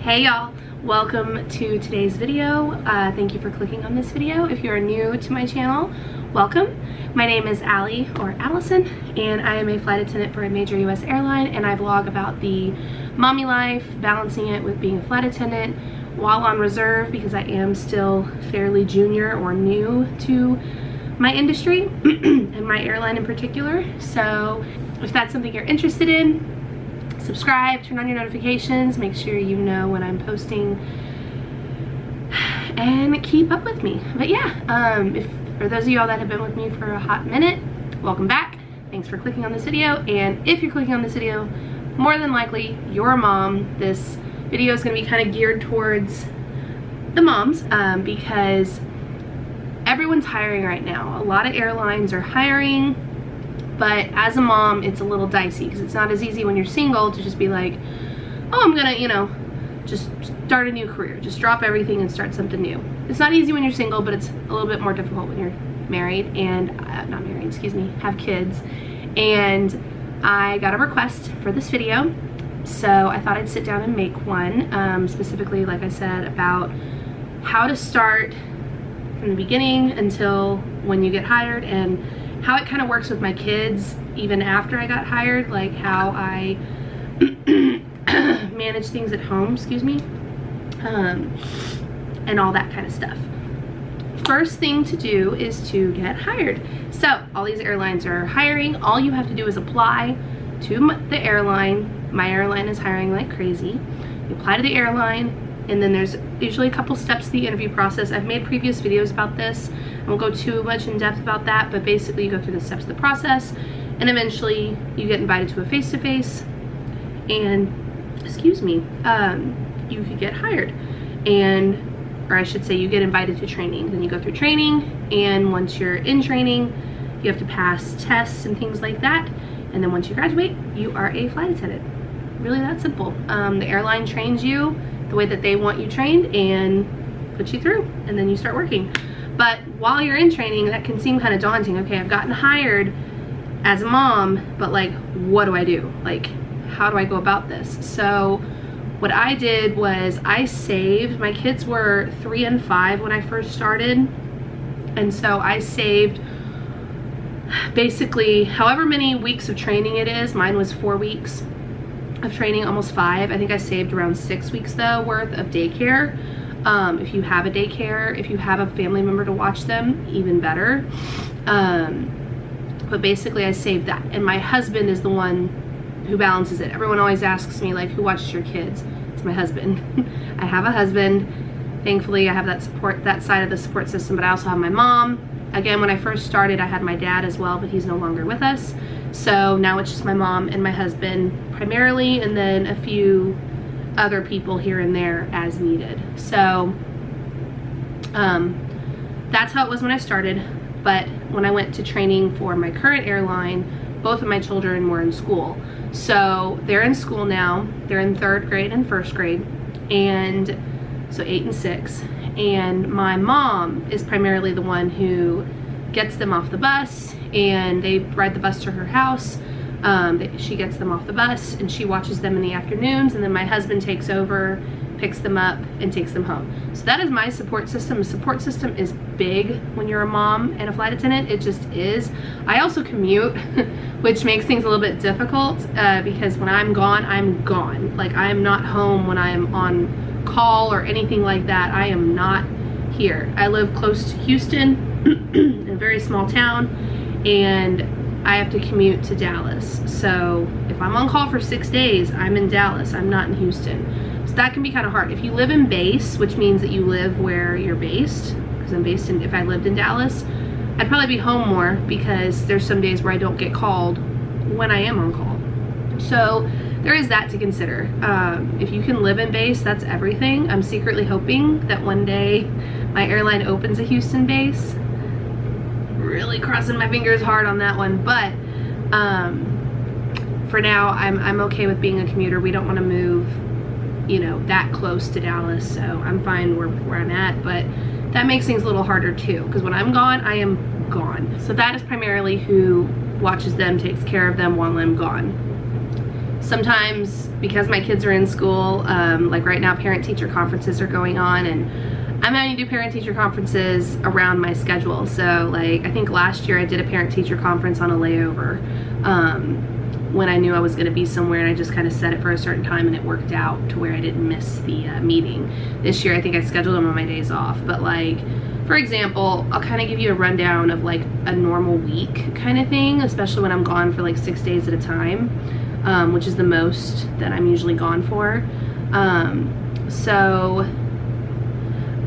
Hey y'all, welcome to today's video. Thank you for clicking on this video. If you are new to my channel, welcome. My name is Allie, or Allison, and I am a flight attendant for a major US airline, and I vlog about the mommy life, balancing it with being a flight attendant while on reserve, because I am still fairly junior or new to my industry and my airline in particular. So if that's something you're interested in, subscribe, turn on your notifications, make sure you know when I'm posting, and keep up with me. But yeah, if for those of y'all that have been with me for a hot minute, welcome back. Thanks for clicking on this video. And if you're clicking on this video, more than likely you're a mom. This video is going to be kind of geared towards the moms, because everyone's hiring right now. A lot of airlines are hiring. But as a mom, it's a little dicey because it's not as easy when you're single to just be like, oh, I'm gonna, you know, just start a new career, just drop everything and start something new. It's not easy when you're single, but it's a little bit more difficult when you're married and, not married, excuse me, have kids. And I got a request for this video, so I thought I'd sit down and make one, specifically, like I said, about how to start from the beginning until when you get hired, and how it kind of works with my kids even after I got hired, like how I manage things at home, excuse me, and all that kind of stuff. First thing to do is to get hired. So all these airlines are hiring. All you have to do is apply to the airline. My airline is hiring like crazy. You apply to the airline, and then there's usually a couple steps to the interview process. I've made previous videos about this. I won't go too much in depth about that, but basically you go through the steps of the process, and eventually you get invited to a face-to-face, and, excuse me, you could get hired. And, or I should say, you get invited to training. Then you go through training, and once you're in training, you have to pass tests and things like that. And then once you graduate, you are a flight attendant. Really that simple. The airline trains you the way that they want you trained and puts you through, and then you start working. But while you're in training, that can seem kind of daunting. Okay, I've gotten hired as a mom, but like, what do I do? Like, how do I go about this? So what I did was I saved, my kids were 3 and 5 when I first started, and so I saved basically however many weeks of training it is. Mine was 4 weeks of training, almost 5. I think I saved around 6 weeks though worth of daycare. If you have a daycare, if you have a family member to watch them, even better. But basically I saved that, and my husband is the one who balances it. Everyone always asks me, like, who watches your kids? It's my husband. I have a husband. Thankfully I have that support, that side of the support system, but I also have my mom. Again, when I first started, I had my dad as well, but he's no longer with us. So now it's just my mom and my husband primarily, and then a few other people here and there as needed. So that's how it was when I started. But when I went to training for my current airline, both of my children were in school. So they're in school now. They're in 3rd grade and 1st grade, and so 8 and 6. And my mom is primarily the one who gets them off the bus, and they ride the bus to her house. She gets them off the bus, and she watches them in the afternoons, and then my husband takes over, picks them up, and takes them home. So that is my support system. The support system is big when you're a mom and a flight attendant. It just is. I also commute, which makes things a little bit difficult, because when I'm gone, I'm gone. Like, I am not home when I'm on call or anything like that. I am not here. I live close to Houston, in a very small town, and I have to commute to Dallas. So if I'm on call for 6 days, I'm in Dallas. I'm not in Houston. So that can be kind of hard. If you live in base, which means that you live where you're based, because I'm based in, if I lived in Dallas, I'd probably be home more, because there's some days where I don't get called when I am on call. So there is that to consider. If you can live in base, that's everything. I'm secretly hoping that one day my airline opens a Houston base. Really crossing my fingers hard on that one, but for now I'm okay with being a commuter. We don't want to move, you know, that close to Dallas, so I'm fine where I'm at, but that makes things a little harder too, because when I'm gone, I am gone. So that is primarily who watches them, takes care of them while I'm gone. Sometimes, because my kids are in school, like right now parent-teacher conferences are going on, and I'm having to do parent-teacher conferences around my schedule. So like, I think last year I did a parent-teacher conference on a layover when I knew I was going to be somewhere, and I just kind of set it for a certain time and it worked out to where I didn't miss the meeting. This year I think I scheduled them on my days off, but like, for example, I'll kind of give you a rundown of like a normal week kind of thing, especially when I'm gone for like 6 days at a time, which is the most that I'm usually gone for. So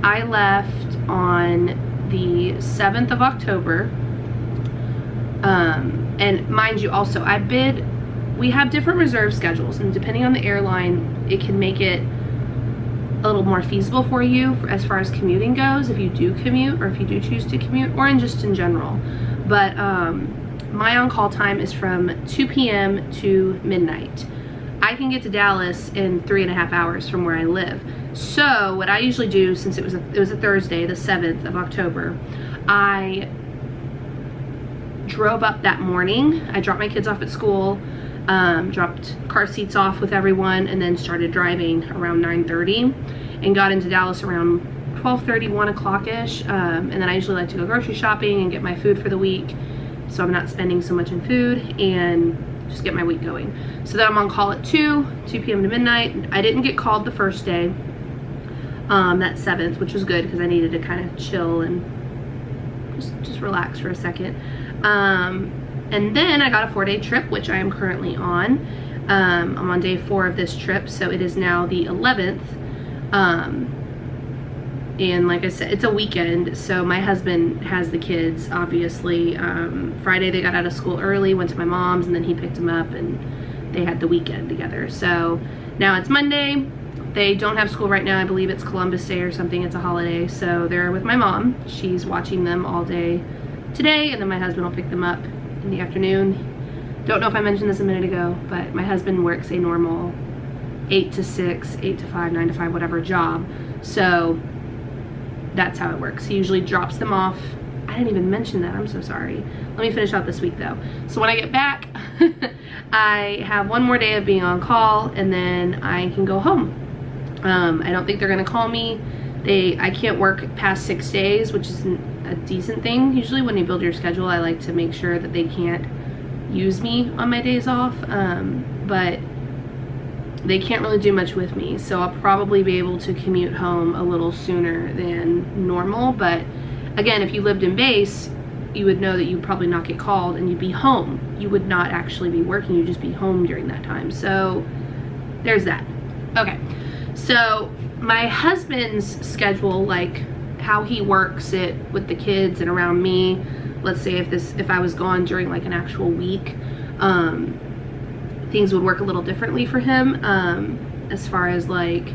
I left on the 7th of October, and mind you also, we have different reserve schedules, and depending on the airline, it can make it a little more feasible for you as far as commuting goes, if you do commute, or if you do choose to commute, or just in general. But my on-call time is from 2 p.m. to midnight. I can get to Dallas in 3.5 hours from where I live. So what I usually do, since it was a Thursday, the 7th of October, I drove up that morning. I dropped my kids off at school, dropped car seats off with everyone, and then started driving around 9:30 and got into Dallas around 12:30, 1 o'clock-ish. And then I usually like to go grocery shopping and get my food for the week, so I'm not spending so much in food, and just get my week going. So then I'm on call at 2 p.m. to midnight. I didn't get called the first day, that 7th, which was good because I needed to kind of chill and just relax for a second. And then I got a 4-day trip, which I am currently on. I'm on day 4 of this trip, so it is now the 11th. And like I said, it's a weekend, so my husband has the kids, obviously. Friday they got out of school early, went to my mom's, and then he picked them up, and they had the weekend together. So now it's Monday. They don't have school right now. I believe it's Columbus Day or something. It's a holiday, so they're with my mom. She's watching them all day today, and then my husband will pick them up in the afternoon. Don't know if I mentioned this a minute ago, but my husband works a normal 8 to 6, 8 to 5, 9 to 5, whatever job. So that's how it works. He usually drops them off. I didn't even mention that. I'm so sorry. Let me finish out this week though. So when I get back, I have one more day of being on call, and then I can go home. I don't think they're gonna call me. I can't work past 6 days, which is a decent thing. Usually when you build your schedule, I like to make sure that they can't use me on my days off, but they can't really do much with me, so I'll probably be able to commute home a little sooner than normal. But again, if you lived in base, you would know that you'd probably not get called and you'd be home. You would not actually be working, you'd just be home during that time. So there's that. Okay, so my husband's schedule, like how he works it with the kids and around me, let's say if I was gone during like an actual week, things would work a little differently for him, as far as like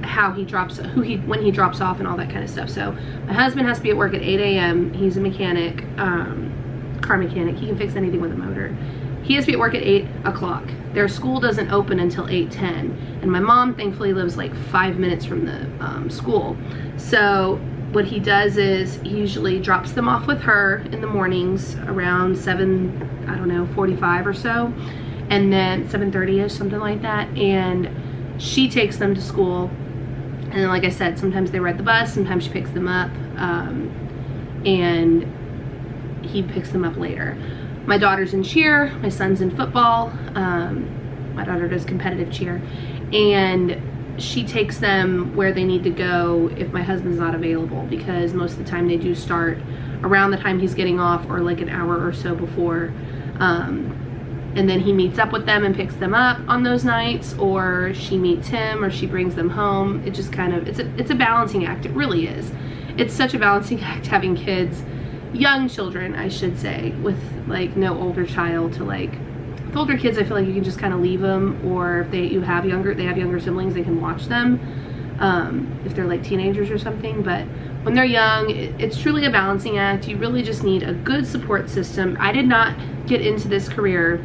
how he drops, when he drops off and all that kind of stuff. So my husband has to be at work at 8 a.m. He's a mechanic, car mechanic. He can fix anything with a motor. He has to be at work at 8 o'clock. Their school doesn't open until 8:10, and my mom thankfully lives like 5 minutes from the school. So what he does is he usually drops them off with her in the mornings around 7:45 or so, and then 7:30ish, something like that, and she takes them to school. And then, like I said, sometimes they ride the bus, sometimes she picks them up, and he picks them up later. My daughter's in cheer, my son's in football. My daughter does competitive cheer, and she takes them where they need to go if my husband's not available, because most of the time they do start around the time he's getting off, or like an hour or so before. And then he meets up with them and picks them up on those nights, or she meets him, or she brings them home. It just kind of, it's a balancing act. It really is. It's such a balancing act having kids, young children I should say, with like no older child to like, with older kids I feel like you can just kind of leave them, or if they have younger siblings, they can watch them, if they're like teenagers or something. But when they're young, it's truly a balancing act. You really just need a good support system. I did not get into this career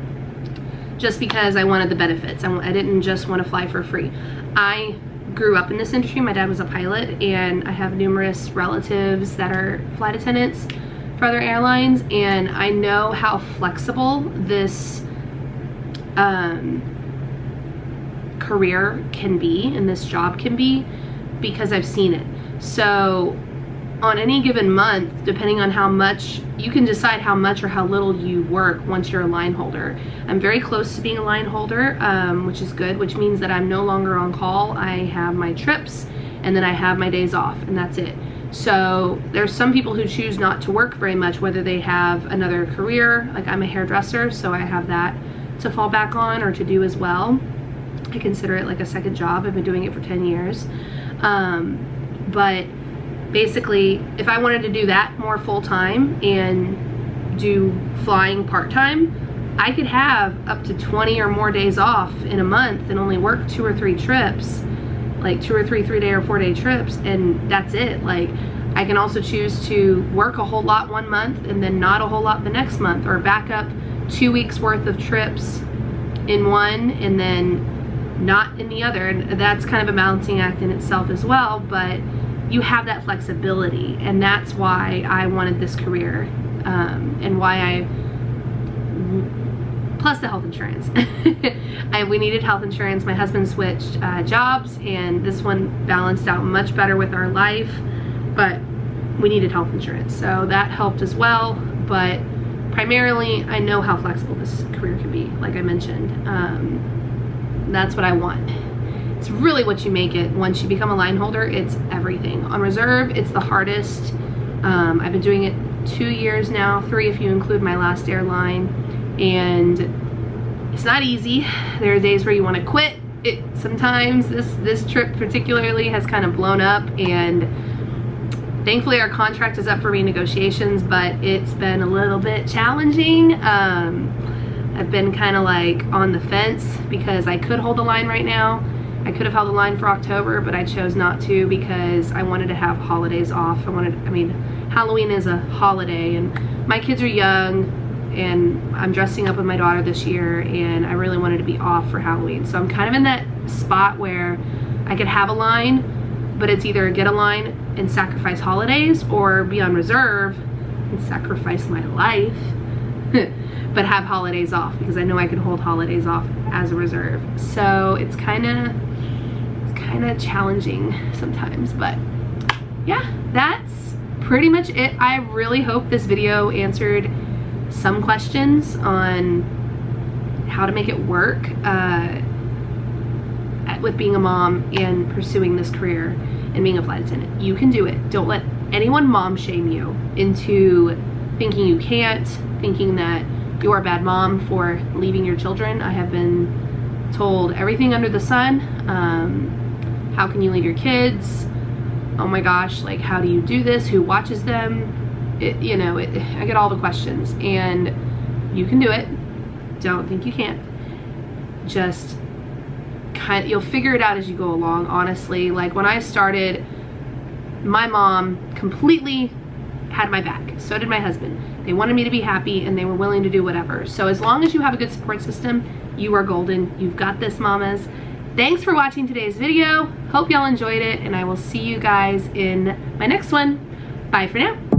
just because I wanted the benefits. I didn't just want to fly for free. I grew up in this industry. My dad was a pilot, and I have numerous relatives that are flight attendants for other airlines, and I know how flexible this career can be and this job can be because I've seen it. So on any given month, depending on how much, you can decide how much or how little you work once you're a line holder. I'm very close to being a line holder, which is good, which means that I'm no longer on call. I have my trips and then I have my days off, and that's it. So there's some people who choose not to work very much, whether they have another career, like I'm a hairdresser, so I have that to fall back on or to do as well. I consider it like a second job. I've been doing it for 10 years. But basically, if I wanted to do that more full-time and do flying part-time, I could have up to 20 or more days off in a month and only work 2 or 3 trips, like 2 or 3 3-day or 4-day trips, and that's it. Like, I can also choose to work a whole lot one month and then not a whole lot the next month, or back up 2 weeks worth of trips in one and then not in the other, and that's kind of a balancing act in itself as well. But you have that flexibility, and that's why I wanted this career, and why plus the health insurance. We needed health insurance. My husband switched jobs, and this one balanced out much better with our life, but we needed health insurance, so that helped as well. But primarily, I know how flexible this career can be, like I mentioned. That's what I want. It's really what you make it. Once you become a line holder, it's everything. On reserve, it's the hardest. I've been doing it 2 years now, 3 if you include my last airline, and it's not easy. There are days where you want to quit. Sometimes this trip particularly has kind of blown up, and thankfully our contract is up for renegotiations, but it's been a little bit challenging. I've been kind of like on the fence because I could hold the line right now. I could have held the line for October, but I chose not to because I wanted to have holidays off. Halloween is a holiday, and my kids are young, and I'm dressing up with my daughter this year, and I really wanted to be off for Halloween. So I'm kind of in that spot where I could have a line, but it's either get a line and sacrifice holidays, or be on reserve and sacrifice my life but have holidays off, because I know I can hold holidays off as a reserve. So it's kind of challenging sometimes, but yeah, that's pretty much it. I really hope this video answered some questions on how to make it work with being a mom and pursuing this career and being a flight attendant. You can do it. Don't let anyone mom shame you into thinking you can't, thinking that you're a bad mom for leaving your children. I have been told everything under the sun. How can you leave your kids? Oh my gosh, like, how do you do this? Who watches them? I get all the questions, and you can do it. Don't think you can't. Just you'll figure it out as you go along, honestly. Like, when I started, my mom completely had my back. So did my husband. They wanted me to be happy, and they were willing to do whatever. So as long as you have a good support system, you are golden. You've got this, mamas. Thanks for watching today's video. Hope y'all enjoyed it, and I will see you guys in my next one. Bye for now.